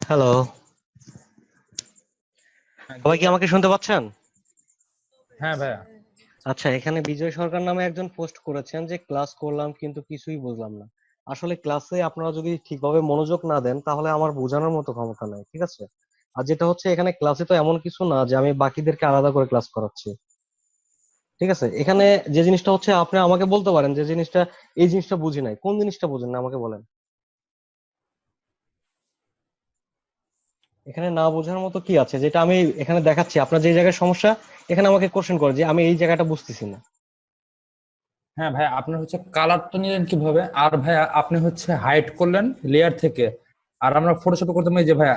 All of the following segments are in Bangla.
হ্যালো, হ্যাঁ, জি সবাই কি ভাইয়া। আমাকে শুনতে পাচ্ছেন? হ্যাঁ ভাইয়া। আচ্ছা, এখানে বিজয় সরকার নামে একজন পোস্ট করেছেন যে ক্লাস করলাম কিন্তু কিছুই বুঝলাম না। আসলে ক্লাসে আপনারা যদি ঠিকভাবে মনোযোগ না দেন তাহলে আমার বোঝানোর মতো ক্ষমতা নাই, ঠিক আছে? আর যেটা হচ্ছে এখানে ক্লাসে তো এমন কিছু না যে আমি বাকিদেরকে আলাদা করে ক্লাস করাচ্ছি, ঠিক আছে? এখানে যে জিনিসটা হচ্ছে আপনি আমাকে বলতে পারেন যে জিনিসটা এই জিনিসটা বুঝি নাই, কোন জিনিসটা বুঝেন না আমাকে বলেন। এখানে না বোঝার মতো কি আছে যেটা আমি এখানে দেখাচ্ছি? আপনার যে জায়গায় সমস্যা এখানে আমাকে কোশ্চেন করে যে আমি এই জায়গাটা বুঝতেছি না। হ্যাঁ ভাইয়া, আপনার হচ্ছে কালারটা নিলেন কিভাবে? আর ভাইয়া আপনি হচ্ছে হাইড করলেন লেয়ার থেকে। আর আমরা ফটোশপে করতাম এই যে ভাইয়া,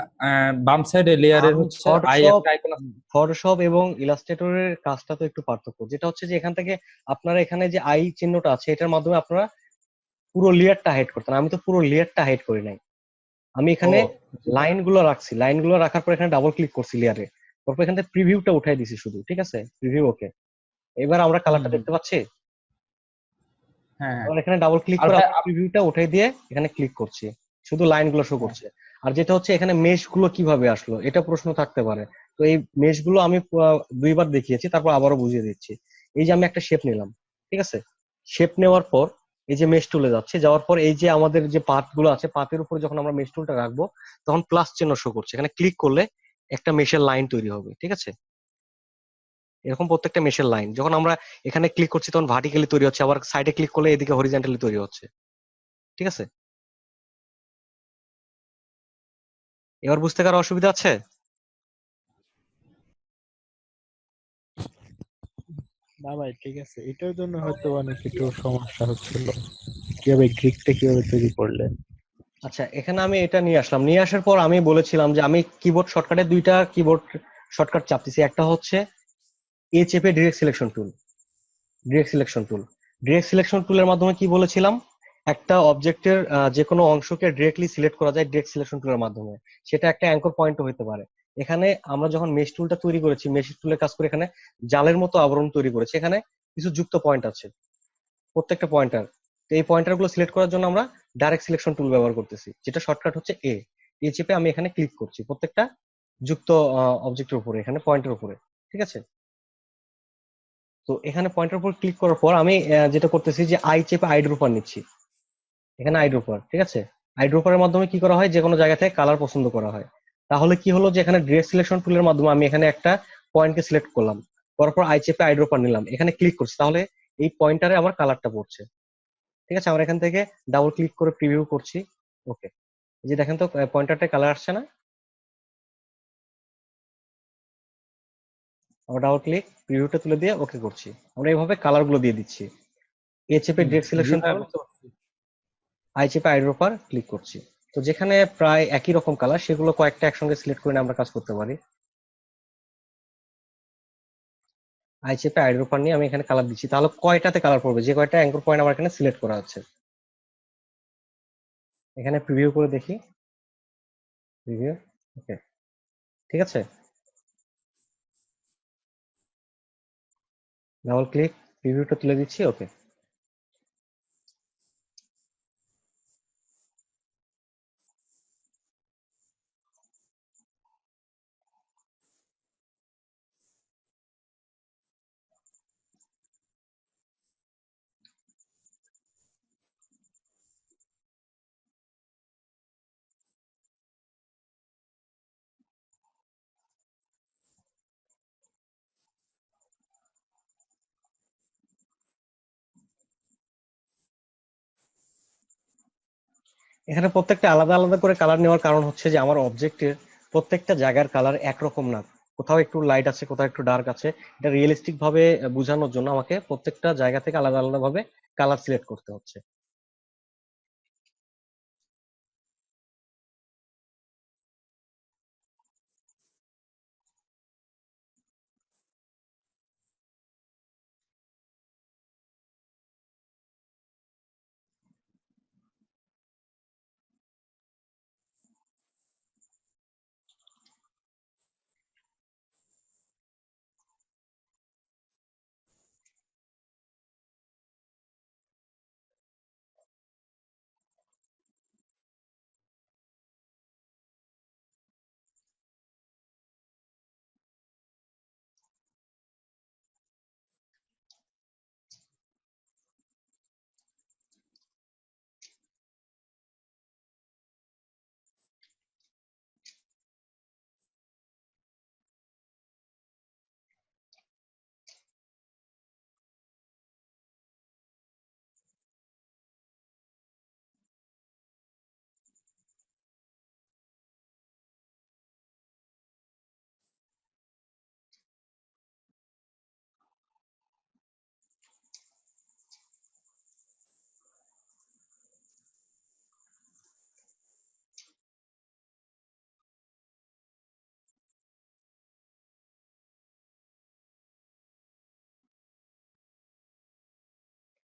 বাম সাইডে লেয়ারের আমি হচ্ছে একটা আইকন আছে। ফটোশপ এবং ইলাস্ট্রেটরের কাজটা তো একটু পার্থক্য, যেটা হচ্ছে যে এখান থেকে আপনারা এখানে যে আই চিহ্নটা আছে এটার মাধ্যমে আপনারা পুরো লেয়ারটা হাইড করতেন, আমি তো পুরো লেয়ারটা হাইড করি নাই। আমি ও এখানে জি ভাইয়া। লাইনগুলো রাখছি, লাইনগুলো রাখার পর এখানে ডাবল ক্লিক করছি লেয়ারে, তারপর এখান থেকে প্রিভিউটা উঠাই দিছি শুধু, ঠিক আছে? প্রিভিউ ওকে। এবার আমরা হুম কালারটা হুম। দেখতে পাচ্ছি। হ্যাঁ হ্যাঁ। আবার এখানে ডাবল ক্লিক আর করে ভাই আবার প্রিভিউটা উঠাই দিয়ে এখানে ক্লিক করছি, শুধু লাইনগুলো শো হ্যাঁ করছে। আর যেটা হচ্ছে এখানে মেশ গুলো কিভাবে আসলো এটা প্রশ্ন থাকতে পারে। তো এই মেশ গুলো আমি দুইবার দেখিয়েছি, তারপর আবারও বুঝিয়ে দিচ্ছি। এই যে আমি একটা শেপ নিলাম, ঠিক আছে? শেপ নেওয়ার পর এই যে মেশ টুলে যাচ্ছে, যাওয়ার পর এই যে আমাদের যে পাথ গুলো আছে পাথের উপরে যখন আমরা মেশ টুলটা রাখবো তখন প্লাস চিহ্ন শো করছে, এখানে ক্লিক করলে একটা মেশের লাইন তৈরি হবে, ঠিক আছে? এরকম প্রত্যেকটা মেশের লাইন যখন আমরা এখানে ক্লিক করছি তখন ভার্টিক্যালি তৈরি হচ্ছে, আবার সাইডে ক্লিক করলে এদিকে হরিজন্টালি তৈরি হচ্ছে, ঠিক আছে? এবার বুঝতে কারো অসুবিধা আছে? না ভাই, ঠিক আছে, এটার জন্য হয়তো অনেক একটু সমস্যা হচ্ছিল। কিভাবে গ্রিকটা কিভাবে তৈরি করলেন? আচ্ছা, এখানে আমি এটা নিয়ে আসলাম, নিয়ে আসার পর আমি বলেছিলাম যে আমি কিবোর্ড শর্টকাটে দুইটা কিবোর্ড শর্টকাট চাপতেছি। একটা হচ্ছে এ চেপে direct selection tool, direct selection tool. Direct selection টুলের মাধ্যমে কি বলেছিলাম, একটা অবজেক্টের যে কোনো অংশকে ডিরেক্টলি সিলেক্ট করা যায় ডিরেক্ট সিলেকশন টুলের মাধ্যমে। সেটা একটা অ্যাঙ্কর পয়েন্টও হতে পারে। এখানে আমরা যখন মেশ টুলটা তৈরি করেছি, মেশ টুলের কাজ করে এখানে জালের মতো আবরণ তৈরি করেছি, এখানে কিছু যুক্ত পয়েন্ট আছে, প্রত্যেকটা পয়েন্টার। তো এই পয়েন্টার গুলো সিলেক্ট করার জন্য আমরা ডাইরেক্ট সিলেকশন টুল ব্যবহার করতেছি, যেটা শর্টকাট হচ্ছে এ। এ চেপে আমি এখানে ক্লিক করছি প্রত্যেকটা যুক্ত অবজেক্টের উপরে, এখানে পয়েন্টের উপরে, ঠিক আছে? তো এখানে পয়েন্টের উপর ক্লিক করার পর আমি যেটা করতেছি যে আই চেপে আই ড্রপার নিচ্ছি, এখানে আই ড্রপার, ঠিক আছে? আই ড্রপারের মাধ্যমে কি করা হয়, যে কোনো জায়গা থেকে কালার পছন্দ করা হয়। তাহলে কি হলো যে এখানে ডিরেক্ট সিলেকশন টুলের মাধ্যমে আমি এখানে একটা পয়েন্টকে সিলেক্ট করলাম, করার পর আই চেপে আই ড্রপার নিলাম, এখানে ক্লিক করছি, তাহলে এই পয়েন্টারে আমার কালারটা পড়ছে, ঠিক আছে? আমরা এখান থেকে ডাবল ক্লিক করে প্রিভিউ করছি, ওকে। এই যে দেখেন তো পয়েন্টারটা কালার আসছে না? আমরা ডাবল ক্লিক প্রিভিউটা তুলে দিয়ে ওকে করছি। আমরা এইভাবে কালার গুলো দিয়ে দিচ্ছি। এ চেপে ডিরেক্ট জি সিলেকশন ভাইয়া, টুল, বুঝতে পারছি। আই চেপে আইড্রপার ক্লিক করছি। তো যেখানে প্রায় একই রকম কালার সেগুলো কয়েকটা একসঙ্গে সিলেক্ট করে নিয়ে আমরা কাজ করতে পারি। আই চেপে আইড্রপার নিয়ে আমি এখানে কালার দিচ্ছি, তাহলে কয়টাতে কালার পড়বে, যে কয়টা অ্যাঙ্কর পয়েন্ট আমার এখানে সিলেক্ট করা আছে। এখানে প্রিভিউ করে দেখি, প্রিভিউ, ওকে, ঠিক আছে। ডাবল ক্লিক প্রিভিউটা তুলে দিচ্ছি, ওকে। এখানে প্রত্যেকটা আলাদা আলাদা করে কালার নেওয়ার কারণ হচ্ছে যে আমার অবজেক্টের প্রত্যেকটা জায়গার কালার একরকম না, কোথাও একটু লাইট আছে কোথাও একটু ডার্ক আছে। এটা রিয়েলিস্টিক ভাবে বোঝানোর জন্য আমাকে প্রত্যেকটা জায়গা থেকে আলাদা আলাদা ভাবে কালার সিলেক্ট করতে হচ্ছে।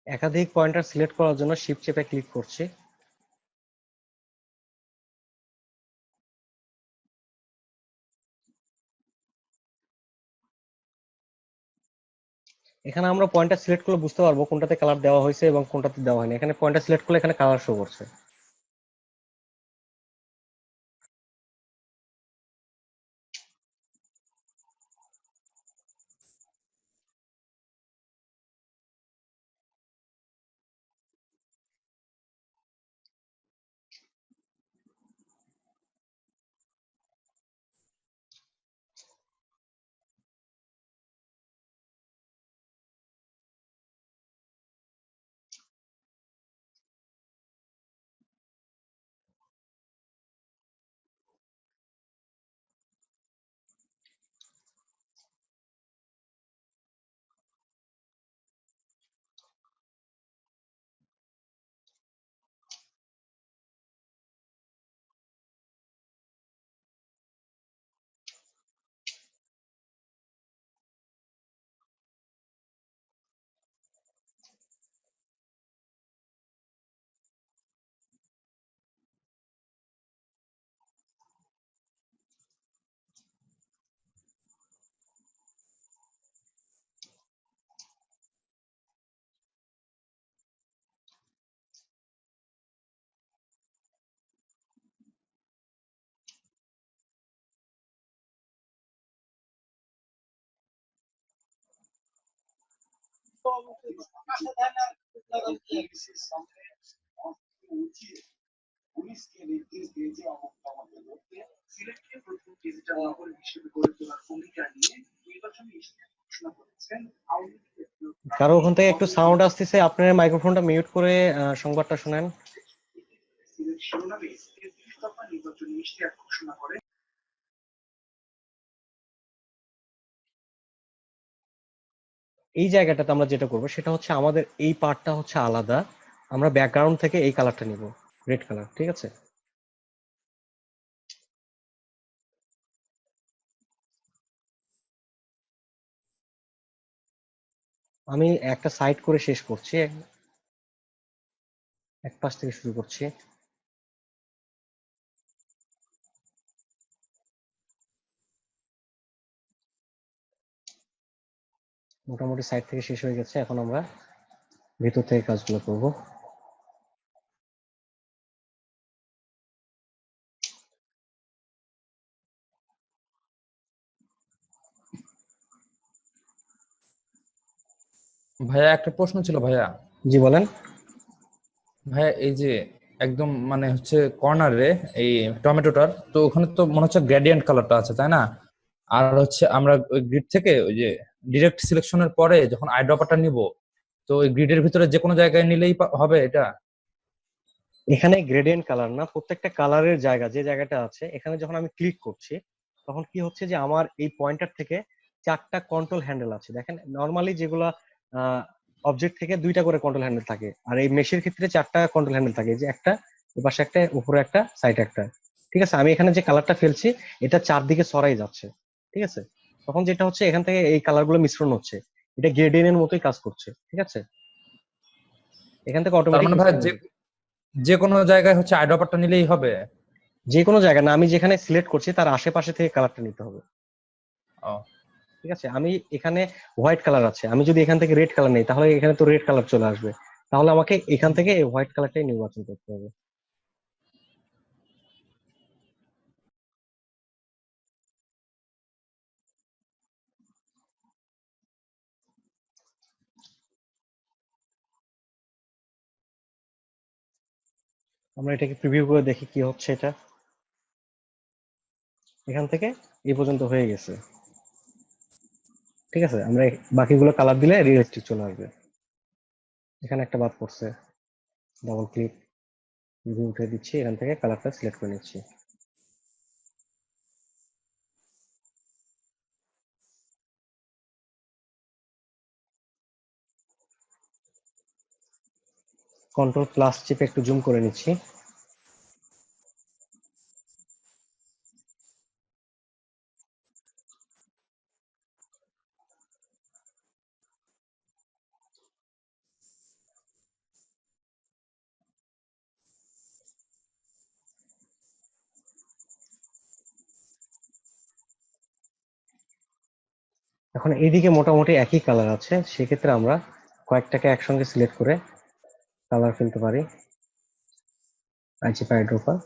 একাধিক পয়েন্টার সিলেক্ট করার জন্য শিফট চেপে ক্লিক করছি। এখানে আমরা পয়েন্টার সিলেক্ট করলে বুঝতে পারবো কোনটাতে কালার দেওয়া হয়েছে এবং কোনটাতে দেওয়া হয়নি। এখানে পয়েন্টার সিলেক্ট করলে এখানে কালার শো করছে। কারো ওখান থেকে একটু সাউন্ড আসতেছে, আপনার মাইক্রোফোনটা মিউট করে সংবাদটা শুনেন। এই জায়গাটাতে আমরা যেটা করবো সেটা হচ্ছে আমাদের এই পার্টটা হচ্ছে আলাদা। আমরা ব্যাকগ্রাউন্ড থেকে এই কালারটা নিব, রেড কালার। ঠিক আছে, আমি একটা সাইড করে শেষ করছি, এক পাশ থেকে শুরু করছি। মোটামুটি সাইড থেকে শেষ হয়ে গেছে, এখন আমরা ভিতর থেকে কাজগুলো করব। ভাইয়া একটা প্রশ্ন ছিল ভাইয়া। জি বলেন। ভাইয়া এই যে একদম মানে হচ্ছে কর্নারে এই টমেটোটার, তো ওখানে তো মনে হচ্ছে গ্রেডিয়েন্ট কালারটা আছে তাই না? আর হচ্ছে আমরা ওই গ্রিড থেকে ওই যে ডিরেক্ট সিলেকশনের পরে যখন আই ড্রপারটা নিব, তো ওই গ্রিডের ভিতরে যে কোনো জায়গায় নিলেই হবে এটা? এখানে গ্রেডিয়েন্ট কালার না, প্রত্যেকটা কালারের জায়গা যে জায়গাটা আছে এখানে যখন আমি ক্লিক করছি তখন কি হচ্ছে যে আমার এই পয়েন্টার থেকে 4টা কন্ট্রোল হ্যান্ডেল আছে। দেখেন নর্মালি যেগুলা অবজেক্ট থেকে 2টা করে কন্ট্রোল হ্যান্ডেল থাকে, আর এই মেশের ক্ষেত্রে 4টা কন্ট্রোল হ্যান্ডেল থাকে, এই যে একটা, এপাশে একটা, উপরে একটা, সাইডে একটা। ঠিক আছে, আমি এখানে যে কালারটা ফেলছি এটা চারদিকে ছড়াই যাচ্ছে। ঠিক আছে, তখন যেটা হচ্ছে এখান থেকে এই কালার গুলো মিশ্রণ হচ্ছে, এটা গ্রেডিয়েন্টের মতোই কাজ করছে। ঠিক আছে, এখান থেকে তার অটোমেটিক মানে ভাই মিশ্রণ যে হবে। যে কোনো জায়গায় হচ্ছে আই ড্রপারটা নিলেই হবে? যে কোনো জায়গা না, আমি যেখানে সিলেক্ট করছি তার আশেপাশে থেকে কালারটা নিতে হবে। ও, ঠিক আছে, আমি এখানে হোয়াইট কালার আছে, আমি যদি এখান থেকে রেড কালার নেই তাহলে এখানে তো রেড কালার চলে আসবে, তাহলে আমাকে এখান থেকে এই হোয়াইট কালারটাই নির্বাচন করতে হবে। আমরা এটাকে প্রিভিউ করে দেখি কি হচ্ছে। এটা এখান থেকে এই পর্যন্ত হয়ে গেছে। ঠিক আছে, আমরা বাকিগুলো কালার দিলে রিয়েলিস্টিক চলে আসবে। এখানে একটা বাদ পড়ছে, ডাবল ক্লিক, প্রিভিউ উঠে দিচ্ছি, এখান থেকে কালারটা সিলেক্ট করে নিচ্ছি। কন্ট্রোল প্লাস চেপে একটু জুম করে নিচ্ছি। এখন এদিকে মোটামুটি একই কালার আছে, সেক্ষেত্রে আমরা কয়েকটাকে একসঙ্গে সিলেক্ট করে কালার ফেলতে পারি। আইজিপি আইড্রপার,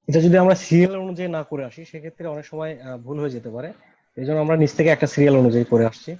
এটা যদি আমরা সিরিয়াল অনুযায়ী না করে আসি সেক্ষেত্রে অনেক সময় ভুল হয়ে যেতে পারে। এই জন্য আমরা নিচ থেকে একটা সিরিয়াল অনুযায়ী করে আসছি।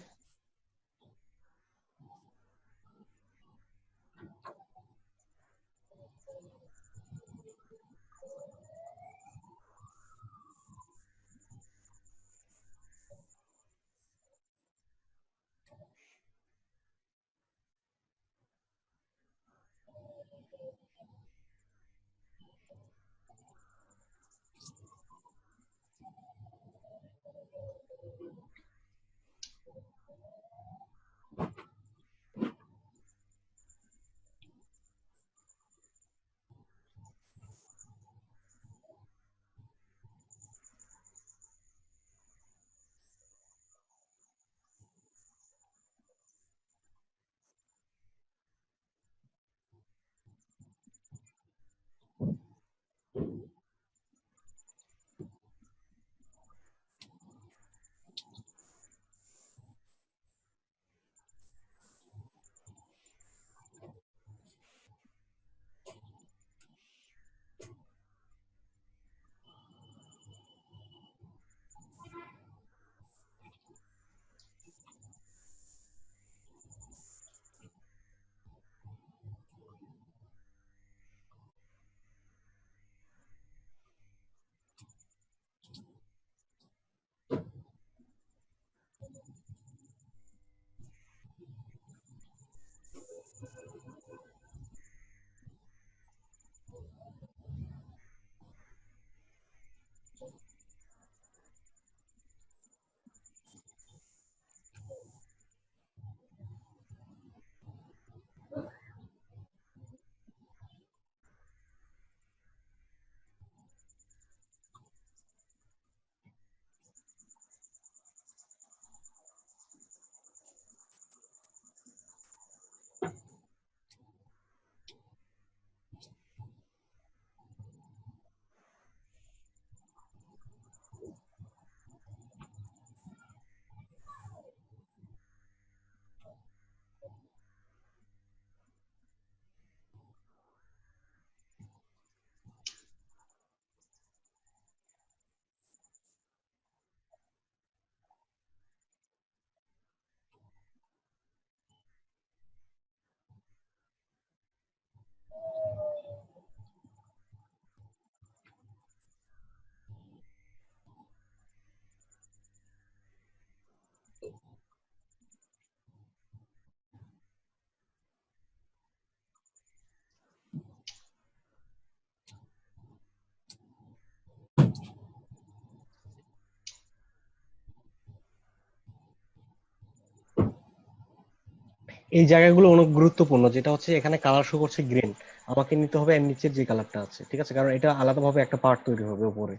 এই জায়গাগুলো অনেক গুরুত্বপূর্ণ, যেটা হচ্ছে এখানে কালার শো করছে গ্রিন, আমাকে নিতে হবে এর নিচের যে কালারটা আছে, ঠিক আছে, কারণ এটা আলাদাভাবে একটা পার্ট তৈরি হবে উপরে।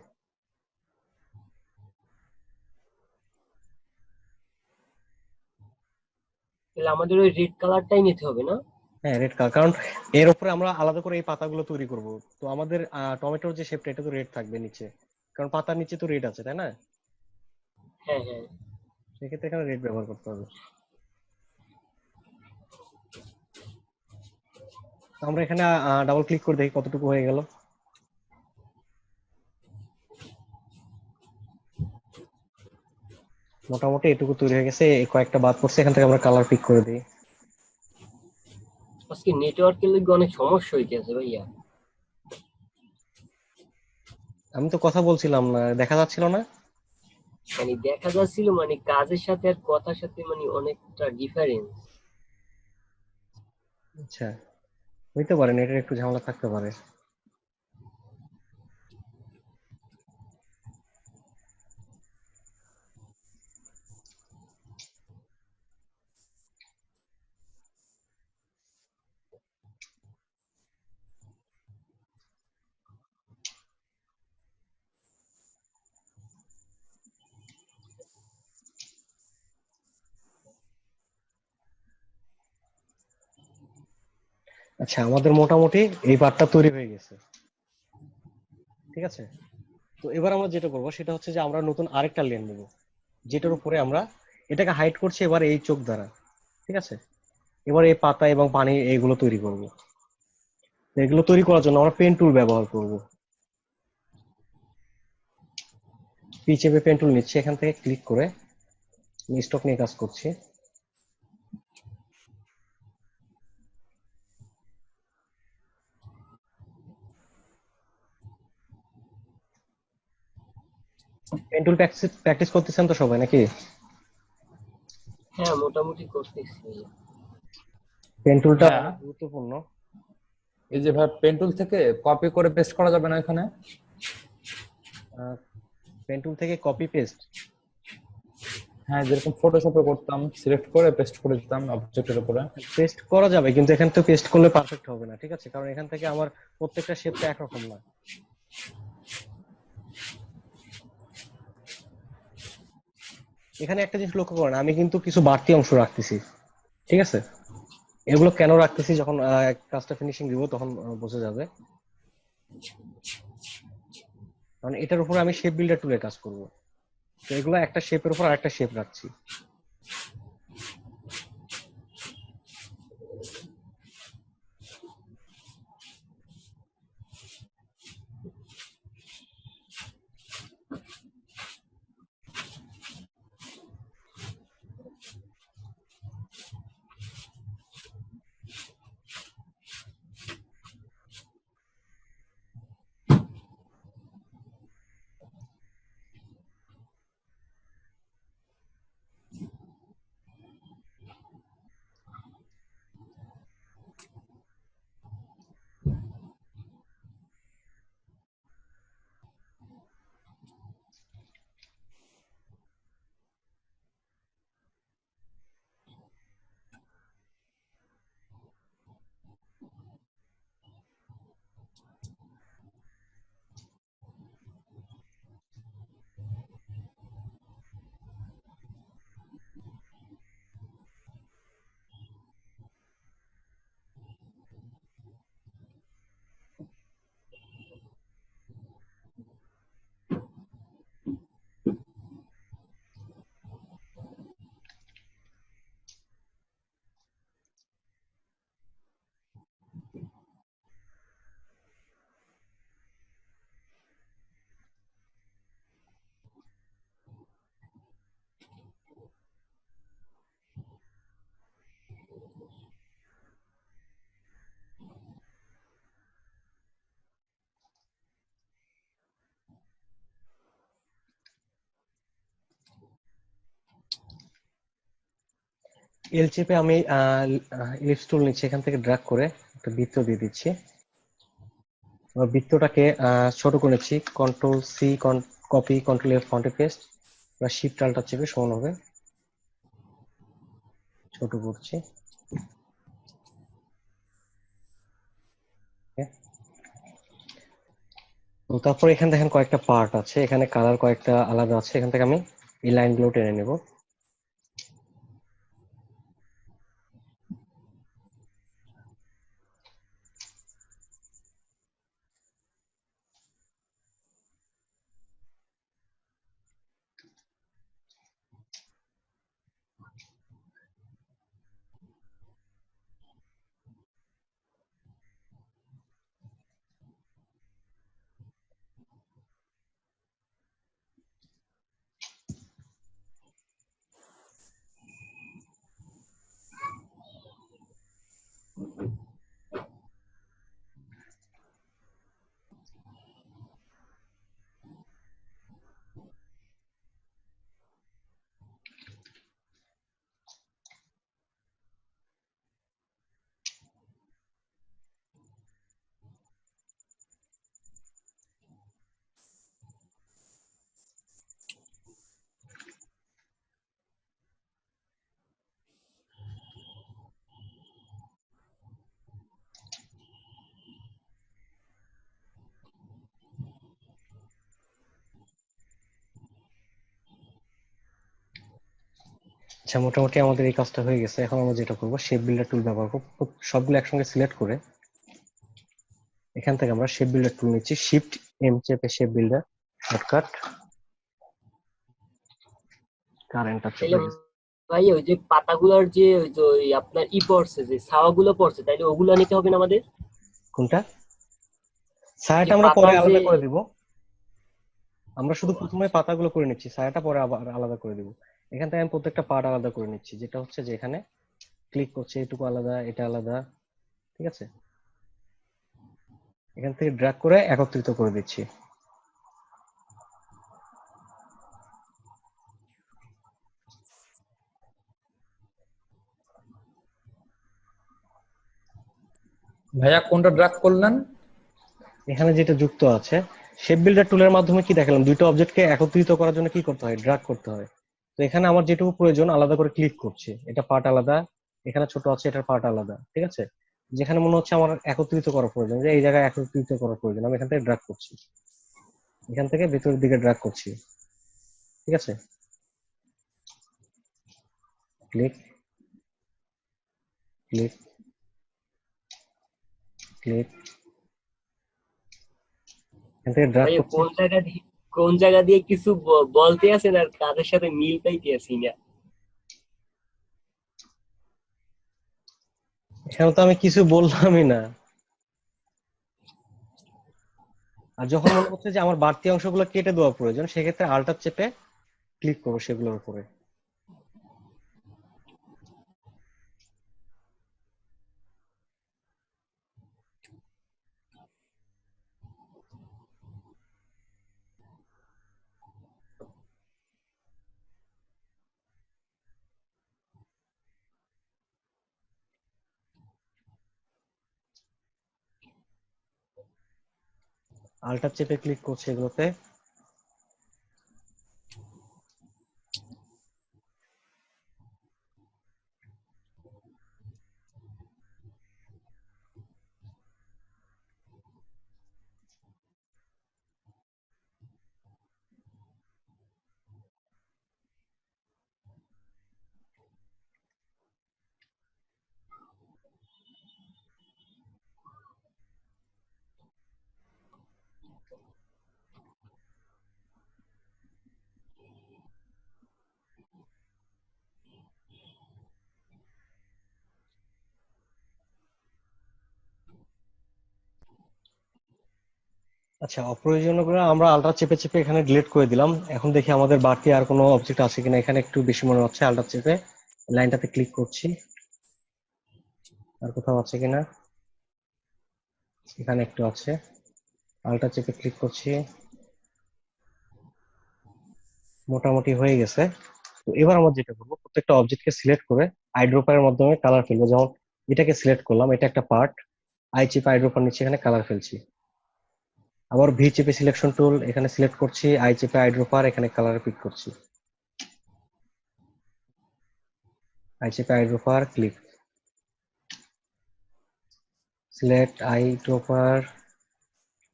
তাহলে আমাদের ওই রেড কালারটাই নিতে হবে না? হ্যাঁ, রেড কালার, কারণ এর উপরে আমরা আলাদা করে এই পাতাগুলো তৈরি করব। তো আমাদের টমেটোর যে শেপটা, এটা তো রেড থাকবে নিচে, কারণ পাতার নিচে তো রেড আছে, তাই না? হ্যাঁ হ্যাঁ। সেক্ষেত্রে এখানে রেড ব্যবহার করতে হবে। তো আমরা এখানে ডাবল ক্লিক করে দেখি কতটুকু হয়ে গেল। মোটামুটি এটুকু তৈরি হয়ে গেছে, এই কয়েকটা বাদ পড়ছে, এখান থেকে আমরা কালার পিক করে দিই। আজকে নেটওয়ার্কের লিগে অনেক সমস্যা হইতেছে ভাইয়া। আমি তো কথা বলছিলাম না, দেখা যাচ্ছিল না। মানে দেখা যাচ্ছিল মানে কাজের সাথে আর কথার সাথে মানে অনেকটা ডিফারেন্স। আচ্ছা, হইতে পারে, নেটের একটু ঝামেলা থাকতে পারে। আচ্ছা, আমাদের মোটামুটি এই পার্টটা তৈরি হয়ে গেছে, ঠিক আছে। তো এবার আমরা যেটা করবো সেটা হচ্ছে যে আমরা নতুন আরেকটা লেন নেব, যেটার উপরে আমরা এটাকে হাইড করছি এবার এই চোখ দ্বারা, ঠিক আছে। এবার এই পাতা এবং পানি এইগুলো তৈরি করব। তো এগুলো তৈরি করার জন্য আমরা পেন টুল ব্যবহার করব। পি চেপে পেন টুল নিচ্ছি, এখান থেকে ক্লিক করে স্টক নিয়ে কাজ করছি। পেন টুল প্র্যাকটিস প্র্যাকটিস করতেছেন তো সবাই নাকি? হ্যাঁ মোটামুটি করতেছি ভাইয়া। পেন টুলটা হ্যাঁ, অনেক গুরুত্বপূর্ণ। এই যে ভাই পেন টুল থেকে কপি করে পেস্ট করা যাবে না এখানে? পেন টুল থেকে কপি পেস্ট? হ্যাঁ, যেরকম ফটোশপে করতাম, সিলেক্ট করে পেস্ট করে দিতাম অবজেক্টের উপরে। পেস্ট করা যাবে, কিন্তু এখান থেকে পেস্ট করলে পারফেক্ট হবে না, ঠিক আছে, কারণ এখান থেকে আমার প্রত্যেকটা শেপ তো একরকম না। এখানে একটা জিনিস লক্ষ্য করেন, আমি কিন্তু কিছু বাড়তি অংশ রাখতেছি, ঠিক আছে। এগুলো কেন রাখতেছি, যখন কাজটা ফিনিশিং দিব তখন বোঝা যাবে। কারণ এটার উপর আমি শেপ বিল্ডার টুলে কাজ করব, তো এগুলো একটা শেপের উপর আরেকটা শেপ রাখছি। এল চেপে আমি ইলিপস টুল নিচ্ছি, এখান থেকে ড্র্যাগ করে একটা বৃত্ত দিয়ে দিচ্ছি। এবার বৃত্তটাকে ছোট করে নিচ্ছি, control C, copy, control F, ফন্টে পেস্ট, এবার শিফট আল্টার চেপে সমান হবে ছোট করছি। তো তারপর এখানে দেখেন কয়েকটা পার্ট আছে, এখানে কালার কয়েকটা আলাদা আছে, এখান থেকে আমি এই লাইনগুলো টেনে নেব। আচ্ছা, মোটামুটি আমাদের এই কাজটা হয়ে গেছে। এখন আমরা যেটা করবো, শেপ বিল্ডার টুল ব্যবহার করবো। সবগুলো একসঙ্গে সিলেক্ট করে এখান থেকে আমরা শেপ বিল্ডার টুল নিচ্ছি, শিফট এম চেপে শেপ বিল্ডার শর্টকাট, কারেন্ট আছে তাইলে ভাই ওই যে পাতাগুলোর যে ওই যে ওই আপনার পড়ছে, যে ছাওয়াগুলো পড়ছে, তাইলে ওগুলো নিতে হবে না আমাদের? কোনটা? যে ছায়াটা আমরা পরে পাতার যে, আলাদা করে দিব। আমরা শুধু প্রথমে পাতাগুলো করে নিচ্ছি, ছায়াটা পরে আবার আলাদা করে দিব। এখান থেকে আমি প্রত্যেকটা পার্ট আলাদা করে নিচ্ছি, যেটা হচ্ছে যে এখানে ক্লিক করছে, এটুকু আলাদা, এটা আলাদা, ঠিক আছে। এখান থেকে ড্র্যাগ করে একত্রিত করে দিচ্ছি। ভাইয়া কোনটা ড্রাগ করলেন? এখানে যেটা যুক্ত আছে, শেপ বিল্ডার টুলের মাধ্যমে কি দেখালাম, দুটো অবজেক্টকে একত্রিত করার জন্য কি করতে হয়, ড্র্যাগ করতে হয়। তো এখানে আমার যেটুকু প্রয়োজন আলাদা করে ক্লিক করছি, এটা পার্ট আলাদা, এখানে ছোট আছে, এটার পার্ট আলাদা, ঠিক আছে। যেখানে মনে হচ্ছে আমার একত্রিত করা প্রয়োজন, যে এই জায়গায় একত্রিত করা প্রয়োজন, আমি এখান থেকে ড্র্যাগ করছি, এখান থেকে ভেতরের দিকে ড্র্যাগ করছি, ঠিক আছে। ক্লিক ক্লিক ক্লিক, এখান থেকে ড্র্যাগ ভাই করছি। কোন জায়গা দিয়ে কিছু বলতে আছেন আর কাজের সাথে মিল পাইতে আছি না। এখানে তো আমি কিছু বললামই না। আর যখন মনে হচ্ছে যে আমার বাড়তি অংশগুলো কেটে দেওয়া প্রয়োজন, সেক্ষেত্রে আল্টার চেপে ক্লিক করবো সেগুলোর উপরে। আল্টার চেপে ক্লিক করছি এগুলোতে। আচ্ছা, অপ্রয়োজনীয়গুলো আমরা আল্টার চেপে চেপে এখানে ডিলিট করে দিলাম। এখন দেখি আমাদের বাড়তি আর কোনো অবজেক্ট আছে কিনা। এখানে একটু বেশি মনে হচ্ছে, আল্টার চেপে লাইনটাতে ক্লিক করছি, আর কোথাও আছে কিনা। এখানে একটু আছে, আল্টার চেপে ক্লিক করছি, মোটামুটি হয়ে গেছে। তো এবার আমরা যেটা করবো, প্রত্যেকটা অবজেক্টকে সিলেক্ট করে আইড্রপারের মাধ্যমে কালার ফেলবো। যেমন এটাকে সিলেক্ট করলাম, এটা একটা পার্ট, আই চেপে আইড্রপার নিচে এখানে কালার ফেলছি। আবার ভি চেপে সিলেকশন টুল, এখানে সিলেক্ট করছি, আই চেপে আইড্রপার, এখানে কালার পিক করছি, আই চেপে eyedropper, click, select eye dropper,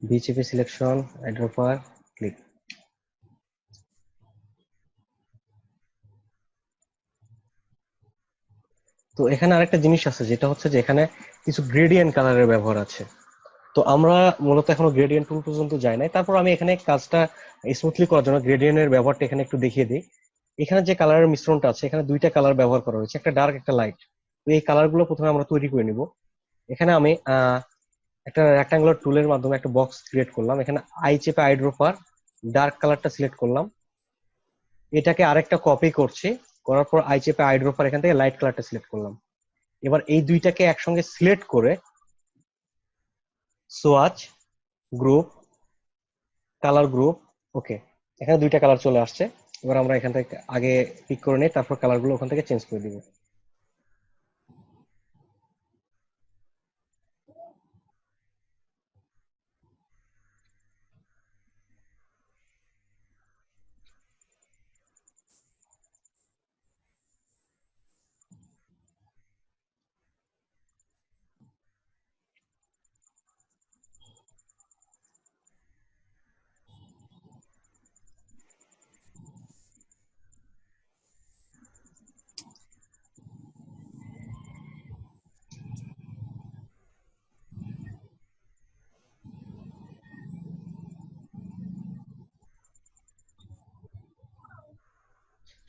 B চেপে সিলেকশন, আই ড্রপার, ক্লিক। তো এখানে আরেকটা জিনিস আছে, যেটা হচ্ছে যে এখানে কিছু গ্রেডিয়েন্ট কালারের ব্যবহার আছে। তো আমরা মূলত এখনো গ্রেডিয়েন্ট টুল পর্যন্ত যাই নাই। তারপর আমি এখানে কাজটা স্মুথলি করার জন্য গ্রেডিয়েন্টের ব্যবহারটা এখানে একটু দেখিয়ে দিই। এখানে যে কালারের মিশ্রণটা আছে, এখানে দুইটা কালার ব্যবহার করা হয়েছে, একটা ডার্ক একটা লাইট। তো এই কালার গুলো প্রথমে আমরা তৈরি করে নিব। এখানে আমি একটা রেক্টাঙ্গুলার টুলের মাধ্যমে একটা বক্স ক্রিয়েট করলাম। এখানে আই চেপে আই ড্রপার, ডার্ক কালারটা সিলেক্ট করলাম। এটাকে আরেকটা কপি করছি, করার পর আই চেপে আই ড্রপার, এখান থেকে লাইট কালারটা সিলেক্ট করলাম। এবার এই দুইটাকে একসঙ্গে সিলেক্ট করে সোয়াচ, গ্রুপ, কালার গ্রুপ, ওকে, এখানে দুইটা কালার চলে আসছে। এবার আমরা এখান থেকে আগে পিক করে নিই, তারপর কালার গুলো ওখান থেকে চেঞ্জ করে দিব।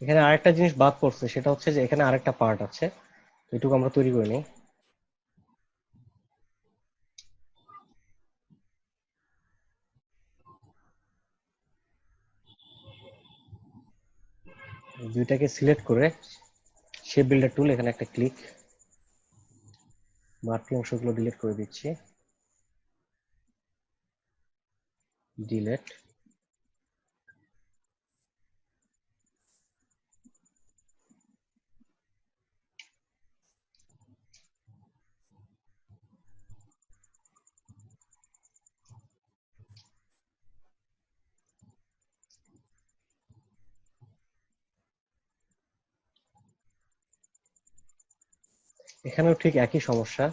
এখানে আরেকটা জিনিস বাদ পড়ছে, সেটা হচ্ছে যে এখানে আরেকটা পার্ট আছে, তো এটুকু আমরা তৈরি করে নিই। দুইটাকে সিলেক্ট করে শেপ বিল্ডার টুল, এখানে একটা ক্লিক, বাড়তি অংশগুলো ডিলিট করে দিচ্ছি, ডিলেট। এখানেও ঠিক একই সমস্যা।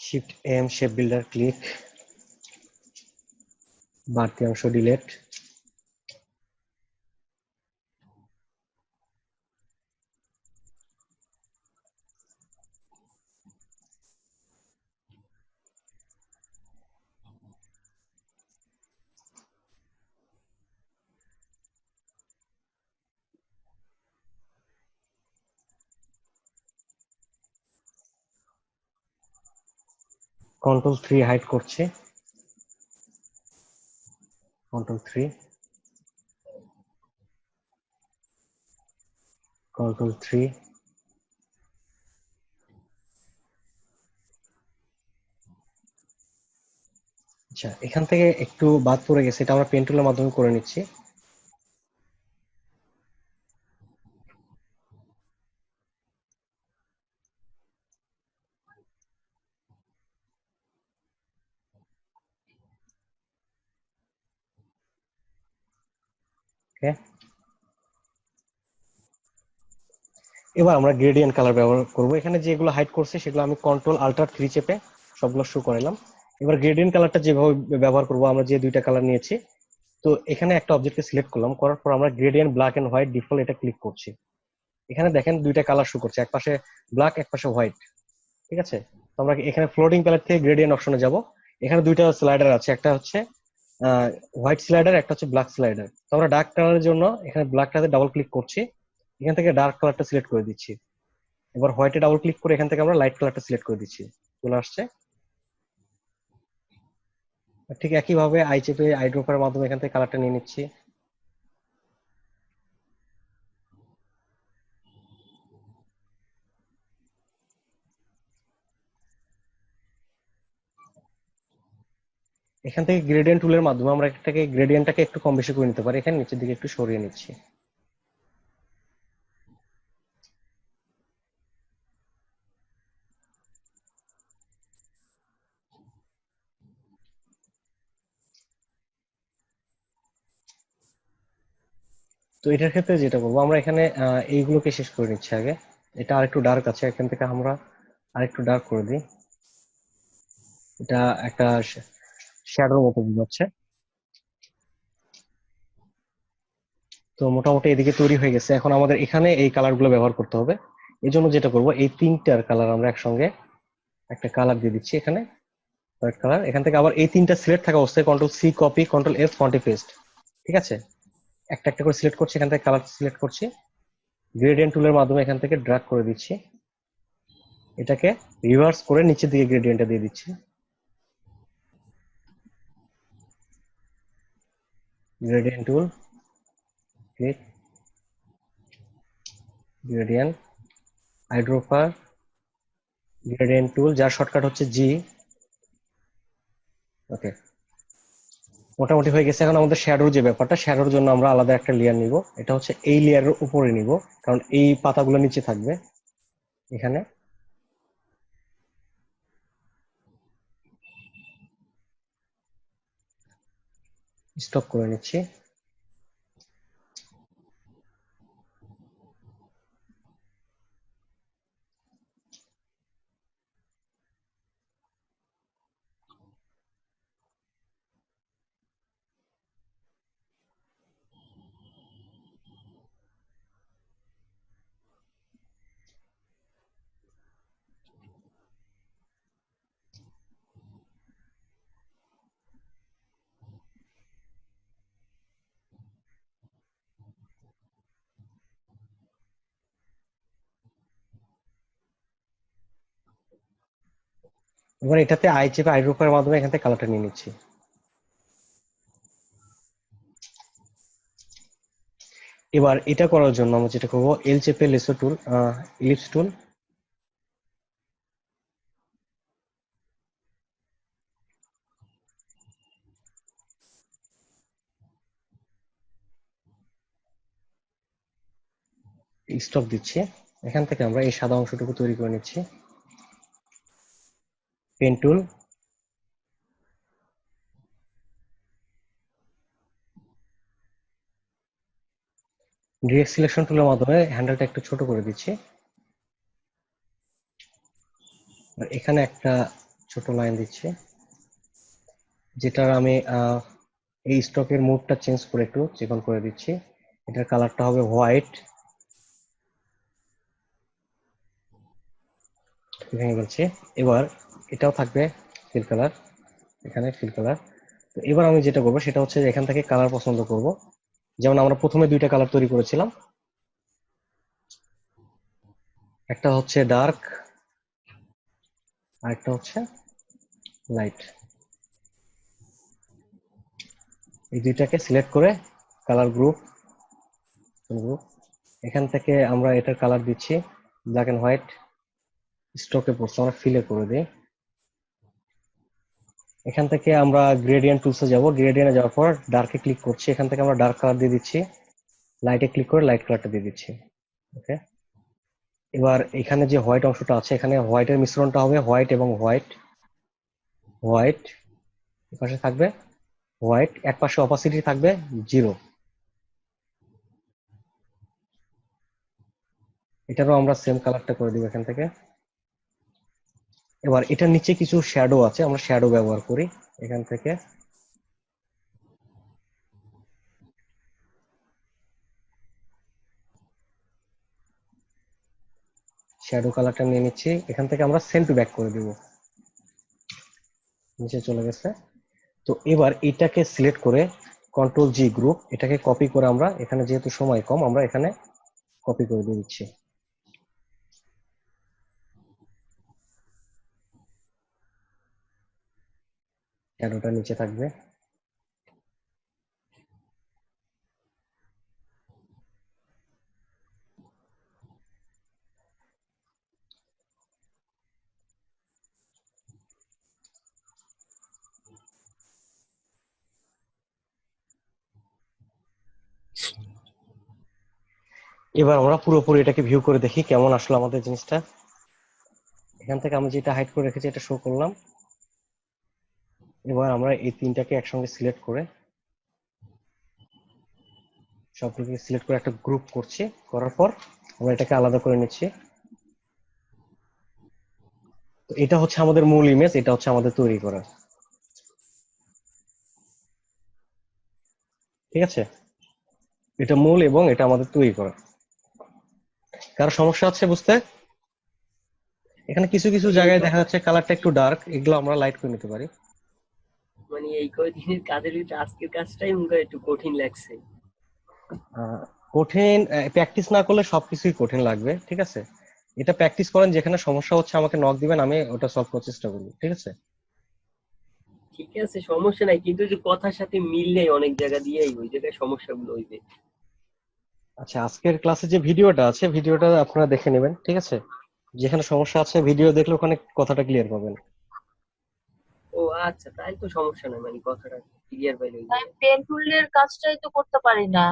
Shift M, shape builder click, বাড়তি অংশ ডিলেট। কন্ট্রোল 3 হাইড করছি, কন্ট্রোল 3, কন্ট্রোল 3। আচ্ছা, এখান থেকে একটু বাদ পড়ে গেছে, এটা আমরা পেন টুলের মাধ্যমে করে নিচ্ছি। ওকে, এবার আমরা গ্রেডিয়েন্ট কালার ব্যবহার করব। এখানে যেগুলো হাইড করছে সেগুলো আমি কন্ট্রোল 'Alt+3' চেপে সবগুলো শো করালাম। এবার গ্রেডিয়েন্ট কালারটা যেভাবে ব্যবহার করব, আমরা যে দুইটা কালার নিয়েছি, তো এখানে একটা অবজেক্টকে সিলেক্ট করলাম, করার পর আমরা gradient black and white default এটা ক্লিক করছি। এখানে দেখেন দুইটা কালার শো করছে, এক পাশে ব্ল্যাক, এক পাশে হোয়াইট। ঠিক আছে, তো আমরা এখানে ফ্লোটিং প্যালেট থেকে গ্রেডিয়েন্ট অপশনে যাব। এখানে দুইটা স্লাইডার আছে, একটা হচ্ছে হোয়াইট স্লাইডার, একটা হচ্ছে ব্ল্যাক স্লাইডার। তো আমরা ডার্ক কালারের জন্য এখানে ব্ল্যাকটাতে ডাবল ক্লিক করছি, এখান থেকে ডার্ক কালারটা সিলেক্ট করে দিচ্ছি। এবার হোয়াইটে ডাবল ক্লিক করে এখান থেকে আমরা লাইট কালারটা সিলেক্ট করে দিচ্ছি, চলে আসছে। ঠিক একই ভাবে আই চেপে আই ড্রপারের মাধ্যমে এখান থেকে কালারটা নিয়ে নিচ্ছি। এখান থেকে গ্রেডিয়েন্ট টুলের মাধ্যমে আমরা এটাকে গ্রেডিয়েন্টটাকে একটু কম বেশি করে নিতে পারি, এখানে নিচের দিকে একটু সরিয়ে নিচ্ছি। তো এটার ক্ষেত্রে যেটা করবো আমরা এখানে এইগুলোকে শেষ করে নিচ্ছি আগে। এটা আরেকটু ডার্ক আছে, এখান থেকে আমরা আরেকটু ডার্ক করে দিই। এটা একটা শ্যাডোর মতো বোঝাচ্ছে। তো মোটামুটি এদিকে তৈরি হয়ে গেছে, এখন আমাদের এখানে এই কালার গুলো ব্যবহার করতে হবে। এই জন্য যেটা করবো, এই তিনটার কালার আমরা একসঙ্গে একটা কালার দিয়ে দিচ্ছি এখানে, হোয়াইট কালার। এখান থেকে আবার এই তিনটা সিলেক্ট থাকা অবস্থায় control C copy, control F কন্ট্রি পেস্ট, ঠিক আছে? একটা একটা করে সিলেক্ট করছি, এখান থেকে কালার সিলেক্ট করছি, গ্রেডিয়েন্ট টুলের মাধ্যমে এখান থেকে ড্র্যাগ করে দিচ্ছি, এটাকে রিভার্স করে নিচের দিকে গ্রেডিয়েন্টটা দিয়ে দিচ্ছি। গ্রেডিয়েন্ট টুল, ক্লিক, গ্রেডিয়েন্ট, আইড্রোপার, গ্রেডিয়েন্ট টুল যার শর্টকাট হচ্ছে জি। ওকে, মোটামুটি হয়ে গেছে। এখন আমাদের শ্যাডোর যে ব্যাপারটা, শ্যাডোর জন্য আমরা আলাদা একটা লেয়ার নিব, এটা হচ্ছে এই লেয়ারের উপরে নিব, কারণ এই পাতাগুলো নিচে থাকবে। এখানে স্টপ করে নিচ্ছি। এবার এটাতে আই চেপে আইড্রোপারের মাধ্যমে এখান থেকে কালারটা নিয়ে নিচ্ছি। এবার এটা করার জন্য আমরা যেটা করবো, এল চেপে লেসো টুল, ইলিপস টুল, স্টপ দিচ্ছি। এখান থেকে আমরা এই সাদা অংশটুকু তৈরি করে নিচ্ছি। পেন টুল, ডিরেক্ট সিলেকশন টুলের মাধ্যমে হ্যান্ডেলটা একটু ছোট করে দিচ্ছি। আর এখানে একটা ছোট লাইন দিচ্ছি, যেটার আমি এই স্টকের মুডটা চেঞ্জ করে একটু চিকন করে দিচ্ছি। এটার কালারটা হবে হোয়াইট, ভেঙে বলছি। এবার এটাও থাকবে ফিল কালার, এখানে ফিল কালার। তো এবার আমি যেটা করবো সেটা হচ্ছে এখান থেকে কালার পছন্দ করব, যেমন আমরা প্রথমে দুইটা কালার তৈরি করেছিলাম, একটা হচ্ছে ডার্ক আর একটা হচ্ছে লাইট। এই দুইটাকে সিলেক্ট করে কালার গ্রুপ, গ্রুপ, এখান থেকে আমরা এটার কালার দিচ্ছি ব্ল্যাক এন্ড হোয়াইট। স্ট্রোকে পড়ছে, আমরা ফিলে করে দিই। এখান থেকে আমরা গ্রেডিয়েন্ট টুলসে যাব, গ্রেডিয়েন্টে যাওয়ার পর ডার্কে ক্লিক করছি, এখান থেকে আমরা ডার্ক কালার দিয়ে দিচ্ছি, লাইটে ক্লিক করে লাইট কালারটা দিয়ে দিচ্ছি। ওকে, এবার এখানে যে হোয়াইট অংশটা আছে, এখানে হোয়াইটের মিশ্রণটা হবে হোয়াইট এবং হোয়াইট। হোয়াইট এপাশে থাকবে হোয়াইট, এক পাশে অপাসিটি থাকবে 0। এটারও আমরা সেম কালারটা করে দিব এখান থেকে। এবার এটার নিচে কিছু শ্যাডো আছে, আমরা শ্যাডো ব্যবহার করি। এখান থেকে শ্যাডো কালারটা নিয়ে নিচ্ছি, এখান থেকে আমরা সেন্ড টু ব্যাক করে দিব, নিচে চলে গেছে। তো এবার এটাকে সিলেক্ট করে কন্ট্রোল জি গ্রুপ, এটাকে কপি করে আমরা এখানে, যেহেতু সময় কম, আমরা এখানে কপি করে দিয়ে দিচ্ছি। শ্যাডোটা নিচে থাকবে। এবার আমরা পুরোপুরি এটাকে ভিউ করে দেখি কেমন আসলো আমাদের জিনিসটা। এখান থেকে আমি যেটা হাইড করে রেখেছি এটা শো করলাম। এবার আমরা এই তিনটাকে একসঙ্গে সিলেক্ট করে সবগুলোকে সিলেক্ট করে একটা গ্রুপ করছি, করার পর আমরা এটাকে আলাদা করে নিচ্ছি। তো এটা হচ্ছে আমাদের মূল ইমেজ, এটা হচ্ছে আমাদের তৈরি করা। ঠিক আছে, এটা মূল এবং এটা আমাদের তৈরি করা। কারো সমস্যা আছে বুঝতে? এখানে কিছু কিছু এই জায়গায় দেখা কথা যাচ্ছে কালারটা একটু ডার্ক, এগুলো আমরা লাইট করে নিতে পারি। মানে এই কয়দিনের কাজের ভিতরে আজকের কাজটাই মনে একটু কঠিন লাগছে। আহ, কঠিন, প্র্যাকটিস না করলে সবকিছুই কঠিন লাগবে। ঠিক আছে, এটা প্র্যাকটিস করেন, যেখানে সমস্যা হচ্ছে আমাকে নক দিবেন, আমি ওটা সলভ করার চেষ্টা করবো। ঠিক আছে, ঠিক আছে, সমস্যা নাই, কিন্তু যে কথার সাথে মিল নেই অনেক জায়গা দিয়েই, ওই জায়গায় সমস্যাগুলো হইবে। আচ্ছা আজকের ক্লাসে যে ভিডিওটা আছে ভিডিওটা আপনারা দেখে নেবেন। ঠিক আছে, যেখানে সমস্যা আছে ভিডিও দেখলে ওখানে কথাটা ক্লিয়ার পাবেন। ও আচ্ছা, তাই তো সমস্যা নাই, মানে কথাটা ক্লিয়ার পাইলে ওই আমি জায়গায়। পেন টুলের কাজটাই তো করতে পারি না,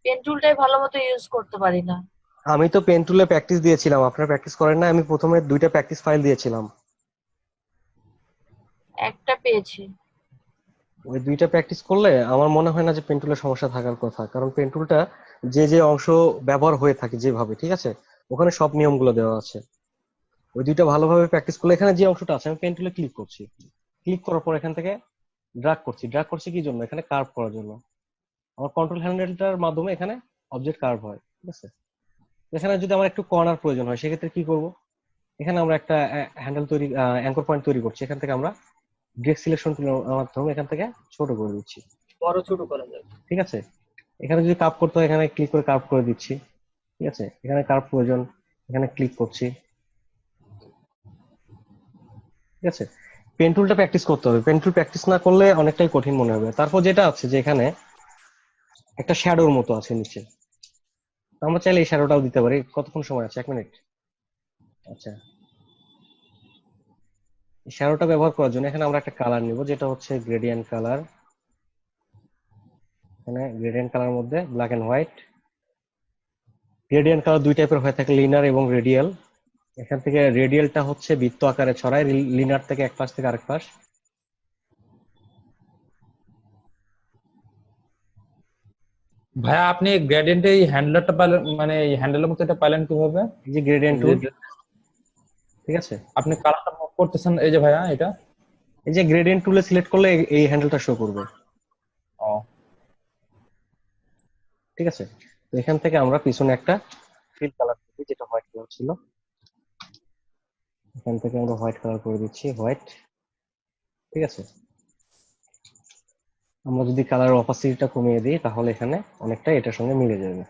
পেন টুলটাই ভালো মতো ইউজ করতে পারি না। আমি তো পেন টুলে প্র্যাকটিস দিয়েছিলাম, আপনারা প্র্যাকটিস করেন না? আমি প্রথমে 2টা প্র্যাকটিস ফাইল দিয়েছিলাম। একটা পেয়েছি। ওই 2টা প্র্যাকটিস করলে আমার মনে হয় না যে পেন টুলের সমস্যা থাকার কথা, কারণ পেন টুলটা যে যে অংশ ব্যবহার হয়ে থাকে যেভাবে, ঠিক আছে, ওখানে সব নিয়মগুলো দেওয়া আছে। ওই 2টা ভালোভাবে প্র্যাকটিস করলে, এখানে যে অংশটা আছে আমি পেন টুলে ক্লিক করছি, ক্লিক করার পর এখান থেকে ড্রাগ করছি কি জন্য? এখানে কার্ভ করার জন্য। আমার কন্ট্রোল হ্যান্ডেলটার মাধ্যমে এখানে অবজেক্ট কার্ভ হয়। ঠিক আছে, এখানে যদি আমার একটু কর্নার প্রয়োজন হয় সেক্ষেত্রে কি করব? এখানে আমরা একটা হ্যান্ডেল তৈরি, অ্যাঙ্কর পয়েন্ট তৈরি করছি, এখান থেকে আমরা ডিরেক্ট সিলেকশন টুলের মাধ্যমে এখান থেকে ছোট করে দিচ্ছি। বড় ছোট করা যায়। ঠিক আছে, এখানে যদি কার্ভ করতে হয় এখানে ক্লিক করে কার্ভ করে দিচ্ছি। ঠিক আছে, এখানে কার্ভ প্রয়োজন, এখানে ক্লিক করছি। ঠিক আছে, পেন টুলটা প্র্যাকটিস করতে হবে, পেন টুল প্র্যাকটিস না করলে অনেকটাই কঠিন মনে হবে। তারপর যেটা আছে যে এখানে একটা শ্যাডোর মতো আছে নিচে, তো আমরা চাইলে এই শ্যাডোটাও দিতে পারি। কতক্ষণ সময় আছে? 1 মিনিট। আচ্ছা, এই শ্যাডোটা ব্যবহার করার জন্য এখানে আমরা একটা কালার নিব, যেটা হচ্ছে গ্রেডিয়েন্ট কালার। এখানে গ্রেডিয়েন্ট কালার মধ্যে black and white. Gradient colour 2 টাইপের হয়ে থাকে, লিনার এবং রেডিয়াল। এখান থেকে রেডিয়ালটা হচ্ছে বৃত্ত আকারে ছড়ায়, লিনার থেকে এক পাশ থেকে আরেক পাশ। ভাইয়া আপনি গ্রেডিয়েন্টে এই হ্যান্ডলারটা পাইলেন, মানে এই হ্যান্ডেলের মতো এটা পাইলেন কিভাবে? এই যে গ্রেডিয়েন্ট টুল, ঠিক আছে, আপনি কালারটা মুভ করতেছেন এই যে ভাইয়া এটা। এই যে গ্রেডিয়েন্ট টুলে সিলেক্ট করলে এই হ্যান্ডেলটা শো করবে। ও ঠিক আছে, তো এখান থেকে আমরা পিছনে একটা ফিল কালার দিচ্ছি, যেটা হোয়াইট কালার ছিল, এখান থেকে আমরা হোয়াইট কালার করে দিচ্ছি, হোয়াইট। ঠিক আছে, আমরা যদি কালার অপাসিটিটা কমিয়ে দিই তাহলে এখানে অনেকটা এটার সঙ্গে মিলে যাবে।